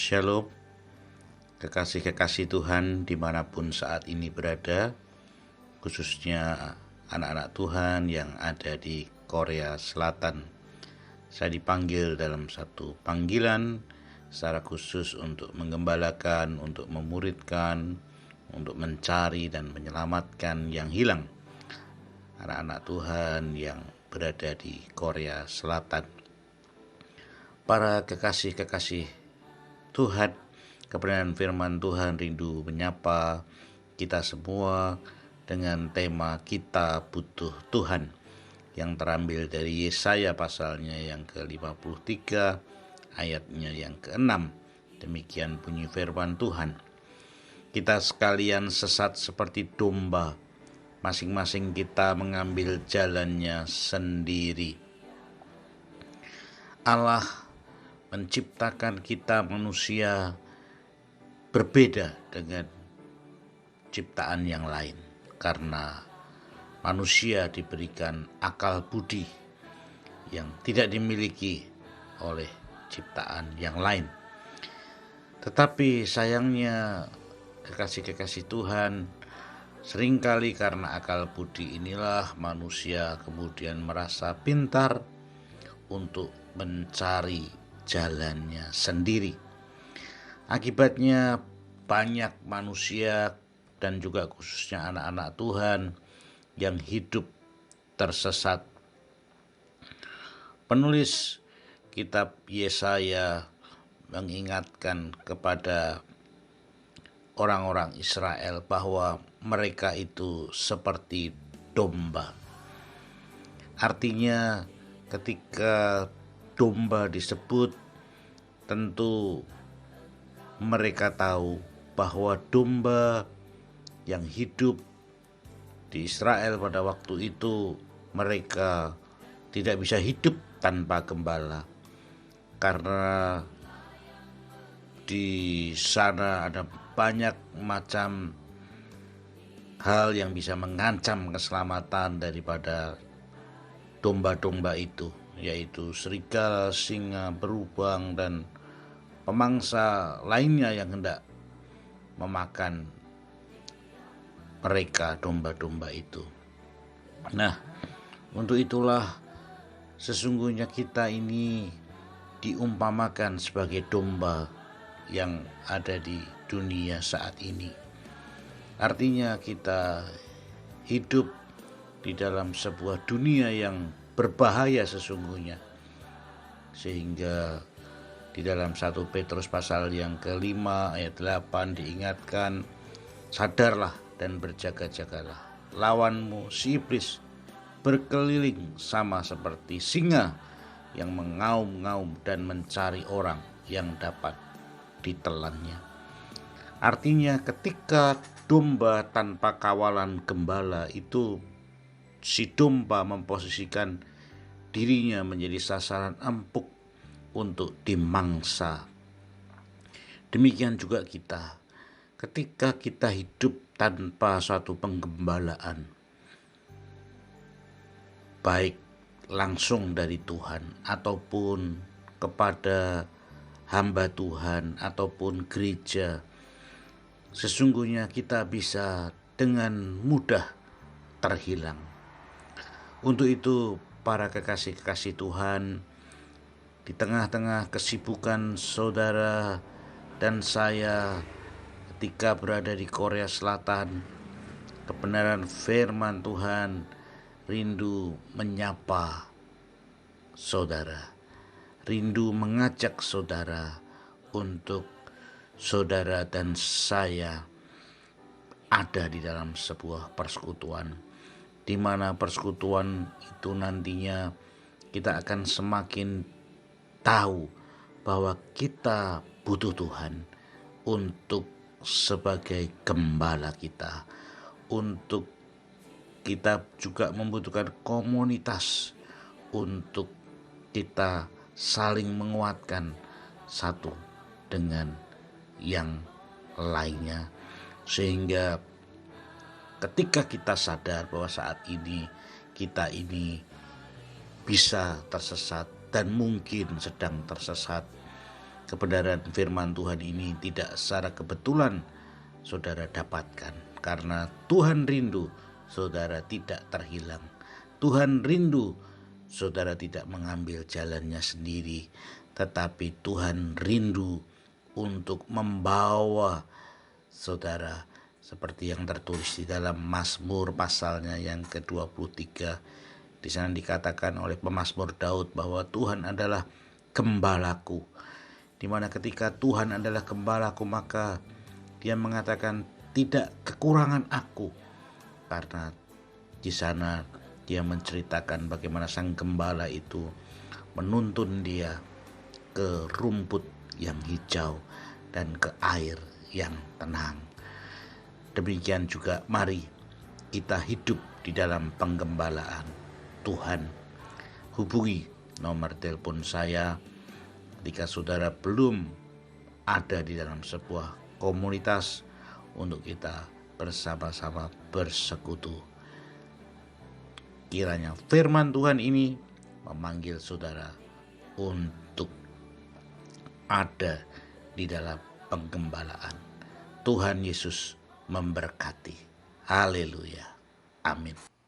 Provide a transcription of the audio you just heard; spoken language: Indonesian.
Shalom, kekasih-kekasih Tuhan dimanapun saat ini berada, khususnya anak-anak Tuhan yang ada di Korea Selatan. Saya dipanggil dalam satu panggilan secara khusus untuk menggembalakan, untuk memuridkan, untuk mencari dan menyelamatkan yang hilang. Anak-anak Tuhan yang berada di Korea Selatan. Para kekasih-kekasih Tuhan, kebenaran firman Tuhan rindu menyapa kita semua dengan tema Kita Butuh Tuhan yang terambil dari Yesaya pasalnya yang ke-53 ayatnya yang ke-6. Demikian bunyi firman Tuhan. Kita sekalian sesat seperti domba, masing-masing kita mengambil jalannya sendiri. Allah menciptakan kita manusia berbeda dengan ciptaan yang lain, karena manusia diberikan akal budi yang tidak dimiliki oleh ciptaan yang lain. Tetapi sayangnya kekasih-kekasih Tuhan, seringkali karena akal budi inilah manusia kemudian merasa pintar untuk mencari jalannya sendiri. Akibatnya banyak manusia dan juga khususnya anak-anak Tuhan yang hidup tersesat. Penulis kitab Yesaya mengingatkan kepada orang-orang Israel bahwa mereka itu seperti domba. Artinya ketika domba disebut, tentu mereka tahu bahwa domba yang hidup di Israel pada waktu itu, mereka tidak bisa hidup tanpa gembala, karena di sana ada banyak macam hal yang bisa mengancam keselamatan daripada domba-domba itu, yaitu serigala, singa, berubang, dan pemangsa lainnya yang hendak memakan mereka, domba-domba itu. Nah, untuk itulah sesungguhnya kita ini diumpamakan sebagai domba yang ada di dunia saat ini. Artinya kita hidup di dalam sebuah dunia yang berbahaya sesungguhnya, sehingga di dalam 1 Petrus pasal yang ke-5 ayat 8 diingatkan, sadarlah dan berjaga-jagalah, lawanmu si iblis berkeliling sama seperti singa yang mengaum-ngaum dan mencari orang yang dapat ditelannya. Artinya ketika domba tanpa kawalan gembala itu, si domba memposisikan dirinya menjadi sasaran empuk untuk dimangsa. Demikian juga kita, ketika kita hidup tanpa suatu penggembalaan, baik langsung dari Tuhan ataupun kepada hamba Tuhan ataupun gereja, sesungguhnya kita bisa dengan mudah terhilang. Untuk itu, para kekasih-kekasih Tuhan, di tengah-tengah kesibukan saudara dan saya ketika berada di Korea Selatan, kebenaran firman Tuhan rindu menyapa saudara, rindu mengajak saudara untuk saudara dan saya ada di dalam sebuah persekutuan, di mana persekutuan itu nantinya kita akan semakin tahu bahwa kita butuh Tuhan untuk sebagai gembala kita, untuk kita juga membutuhkan komunitas untuk kita saling menguatkan satu dengan yang lainnya, sehingga ketika kita sadar bahwa saat ini kita ini bisa tersesat dan mungkin sedang tersesat, kebenaran firman Tuhan ini tidak secara kebetulan saudara dapatkan, karena Tuhan rindu saudara tidak terhilang. Tuhan rindu saudara tidak mengambil jalannya sendiri, tetapi Tuhan rindu untuk membawa saudara, seperti yang tertulis di dalam Mazmur pasalnya yang ke-23. Di sana dikatakan oleh pemazmur Daud bahwa Tuhan adalah gembalaku. Di mana ketika Tuhan adalah gembalaku, maka dia mengatakan tidak kekurangan aku. Karena di sana dia menceritakan bagaimana sang gembala itu menuntun dia ke rumput yang hijau dan ke air yang tenang. Demikian juga mari kita hidup di dalam penggembalaan Tuhan. Hubungi nomor telepon saya ketika saudara belum ada di dalam sebuah komunitas untuk kita bersama-sama bersekutu. Kiranya firman Tuhan ini memanggil saudara untuk ada di dalam penggembalaan. Tuhan Yesus memberkati. Haleluya. Amin.